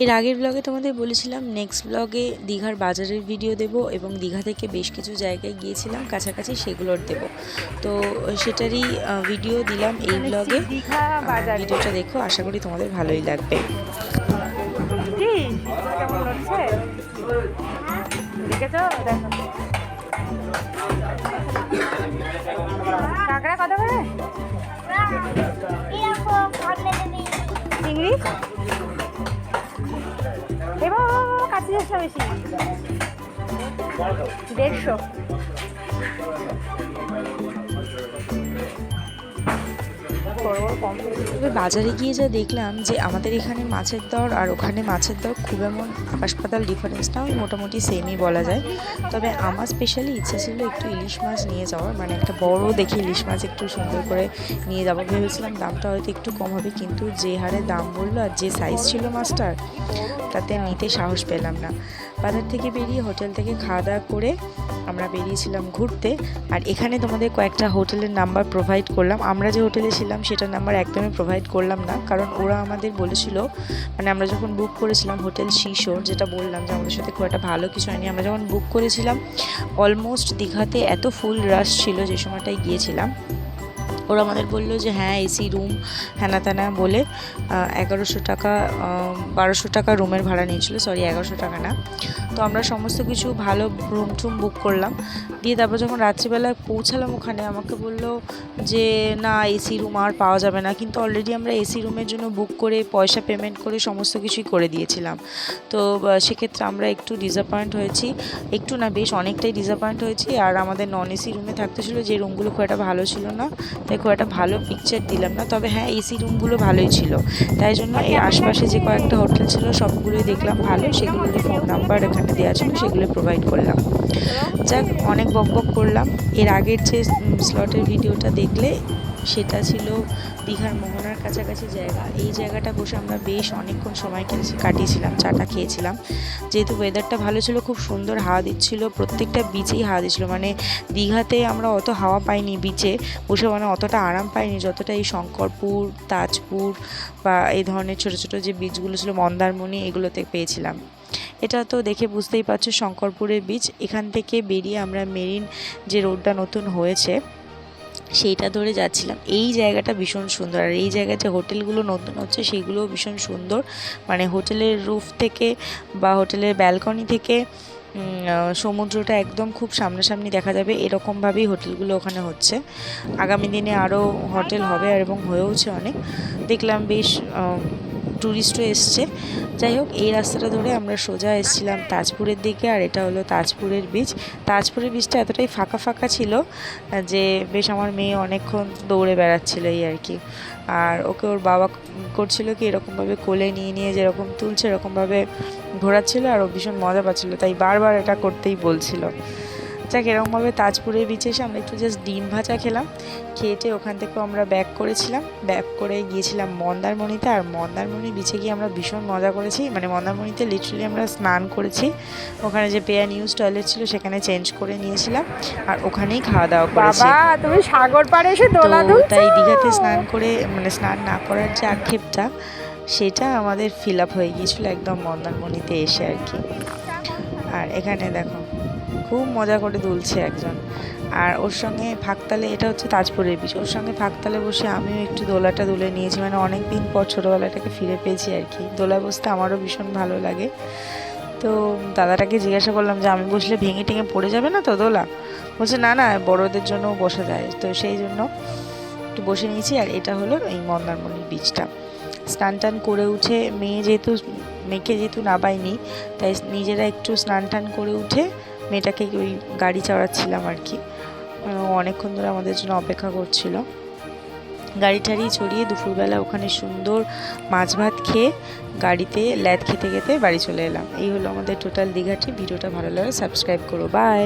এর আগের ব্লগে তোমাদের বলেছিলাম নেক্সট ব্লগে দীঘার বাজারের ভিডিও দেব এবং দীঘা থেকে বেশ কিছু জায়গায় গিয়েছিলাম কাছাকাছি, সেগুলোর দেব। তো সেটারই ভিডিও দিলাম এই ব্লগে। ভিডিওটা দেখো, আশা করি তোমাদের ভালোই লাগবে। কাঁকড়া কত করে? চিংড়ি এবার কাছে যাচ্ছে বেশি, 150। বাজারে গিয়ে যা দেখলাম যে আমাদের এখানে মাছের দর আর ওখানে মাছের দর খুব এমন আকাশ পাতাল ডিফারেন্স না, ওই মোটামুটি সেমই বলা যায়। তবে আমার স্পেশালি ইচ্ছা ছিল একটু ইলিশ মাছ নিয়ে যাওয়ার, মানে একটা বড় দেখে ইলিশ মাছ একটু সুন্দর করে নিয়ে যাবো ভেবেছিলাম। দামটা হয়তো একটু কম হবে, কিন্তু যে হারে দাম বললো আর যে সাইজ ছিল মাছটার, তাতে নিতে সাহস পেলাম না। বাজার থেকে বেরিয়ে হোটেল থেকে খাওয়া দাওয়া করে আমরা বেরিয়েছিলাম ঘুরতে। আর এখানে তোমাদের কয়েকটা হোটেলের নাম্বার প্রোভাইড করলাম। আমরা যে হোটেলে ছিলাম সেটার নাম্বার একদমই প্রোভাইড করলাম না, কারণ ওরা আমাদের বলেছিল, মানে আমরা যখন বুক করেছিলাম হোটেল শিশোর, যেটা বললাম যে আমাদের সাথে খুব একটা ভালো কিছু হয়নি। আমরা যখন বুক করেছিলাম অলমোস্ট দীঘাতে এত ফুল রাশ ছিল যে সময়টায় গিয়েছিলাম, ওরা আমাদের বললো যে হ্যাঁ এসি রুম হ্যানা ত্যানা বলে 1100 টাকা 1200 টাকা রুমের ভাড়া নিয়েছিল, সরি 1100 টাকা না। তো আমরা সমস্ত কিছু ভালো রুম টুম বুক করলাম, দিয়ে তারপর যখন রাত্রিবেলা পৌঁছালাম ওখানে আমাকে বললো যে না এসি রুম আর পাওয়া যাবে না, কিন্তু অলরেডি আমরা এসি রুমের জন্য বুক করে পয়সা পেমেন্ট করে সমস্ত কিছুই করে দিয়েছিলাম। তো সেক্ষেত্রে আমরা একটু ডিসঅ্যাপয়েন্ট হয়েছি, একটু না বেশ অনেকটাই ডিসঅ্যাপয়েন্ট হয়েছি। আর আমাদের নন এসি রুমে থাকতে ছিল, যে রুমগুলো খুব একটা ভালো ছিল না, তাই খুব একটা ভালো পিকচার দিলাম না। তবে হ্যাঁ এসি রুমগুলো ভালোই ছিল, তাই জন্য এই আশপাশে যে কয়েকটা হোটেল ছিল সবগুলোই দেখলাম ভালো, সেগুলোর ফোন নাম্বার এখানে দেওয়া ছিল সেগুলো প্রোভাইড করলাম। যাক, অনেক বকবক করলাম। এর আগের যে স্লটের ভিডিওটা দেখলে সেটা ছিল দীঘার মোহনার কাছাকাছি জায়গা। এই জায়গাটা বসে আমরা বেশ অনেকক্ষণ সময় কাটিয়েছিলাম, চাটা খেয়েছিলাম। যেহেতু ওয়েদারটা ভালো ছিল, খুব সুন্দর হাওয়া দিচ্ছিল, প্রত্যেকটা বিচেই হাওয়া দিচ্ছিল। মানে দীঘাতে আমরা অত হাওয়া পাইনি বিচে বসে, মানে অতটা আরাম পাইনি যতটা এই শঙ্করপুর, তাজপুর বা এই ধরনের ছোটো ছোটো যে বিচগুলো ছিল, মন্দারমণি, এগুলোতে পেয়েছিলাম। এটা তো দেখে বুঝতেই পারছো শঙ্করপুরের বিচ। এখান থেকে বেরিয়ে আমরা মেরিন যে রোডটা নতুন হয়েছে সেইটা ধরে যাচ্ছিলাম। এই জায়গাটা ভীষণ সুন্দর, আর এই জায়গায় যে হোটেলগুলো নতুন হচ্ছে সেইগুলোও ভীষণ সুন্দর। মানে হোটেলের রুফ থেকে বা হোটেলের ব্যালকনি থেকে সমুদ্রটা একদম খুব সামনাসামনি দেখা যাবে, এরকমভাবেই হোটেলগুলো ওখানে হচ্ছে। আগামী দিনে আরও হোটেল হবে আর এবং হয়েওছে অনেক, দেখলাম বেশ ট্যুরিস্টও এসছে। যাই হোক, এই রাস্তাটা ধরে আমরা সোজা এসেছিলাম তাজপুরের দিকে, আর এটা হলো তাজপুরের বিচ। তাজপুরের বিচটা এতটাই ফাঁকা ফাঁকা ছিল যে বেশ আমার মেয়ে অনেকক্ষণ দৌড়ে বেড়াচ্ছিলো এই আর কি। আর ওকে ওর বাবা করছিল কি এরকমভাবে কোলে নিয়ে নিয়ে যেরকম তুলছে এরকমভাবে ঘোরাচ্ছিল, আর ও ভীষণ মজা পাচ্ছিলো, তাই বারবার এটা করতেই বলছিল। যাক, এরকমভাবে তাজপুরের বিচে এসে আমরা একটু জাস্ট ডিম ভাজা খেলাম, খেয়েটে ওখান থেকেও আমরা ব্যাক করেছিলাম। ব্যাক করে গিয়েছিলাম মন্দারমণিতে, আর মন্দারমণি বিচে গিয়ে আমরা ভীষণ মজা করেছি। মানে মন্দারমণিতে লিটারালি আমরা স্নান করেছি, ওখানে যে পেয়ার নিউজ টয়লেট ছিল সেখানে চেঞ্জ করে নিয়েছিলাম, আর ওখানেই খাওয়া দাওয়া করেছি। তুমি সাগর পাড়ে এসে দোলা দুলছো। তাই দীঘাতে স্নান করে, মানে স্নান না করার যে আক্ষেপটা, সেটা আমাদের ফিল আপ হয়ে গিয়েছিলো একদম মন্দারমণিতে এসে আর কি। আর এখানে দেখো খুব মজা করে দুলছে একজন, আর ওর সঙ্গে ফাঁকতালে, এটা হচ্ছে তাজপুরের বিচ, ওর সঙ্গে ফাঁকতালে বসে আমিও একটু দোলাটা দুলে নিয়েছি। মানে অনেক দিন পর ছোটোবেলাটাকে ফিরে পেয়েছি আর কি। দোলা বসতে আমারও ভীষণ ভালো লাগে। তো দাদাটাকে জিজ্ঞাসা করলাম যে আমি বসলে ভেঙে টেঙে পড়ে যাবে না তো দোলা? বলছে না না, বড়োদের জন্যও বসা যায়। তো সেই জন্য একটু বসে নিয়েছি। আর এটা হলো এই মন্দারমণির বিচটা। স্নান টান করে উঠে মেয়েকে যেহেতু নাবাইনি, তাই নিজেরা একটু স্নান টান করে উঠে মেয়েটাকে ওই গাড়ি চড়াচ্ছিলাম আর কি। অনেকক্ষণ ধরে আমাদের জন্য অপেক্ষা করছিল। গাড়ি টাড়ি চড়িয়ে দুপুরবেলা ওখানে সুন্দর মাছ ভাত খেয়ে গাড়িতে ল্যাদ খেতে খেতে বাড়ি চলে এলাম। এই হলো আমাদের টোটাল দীঘাটি। ভিডিওটা ভালো লাগে সাবস্ক্রাইব করো, বাই।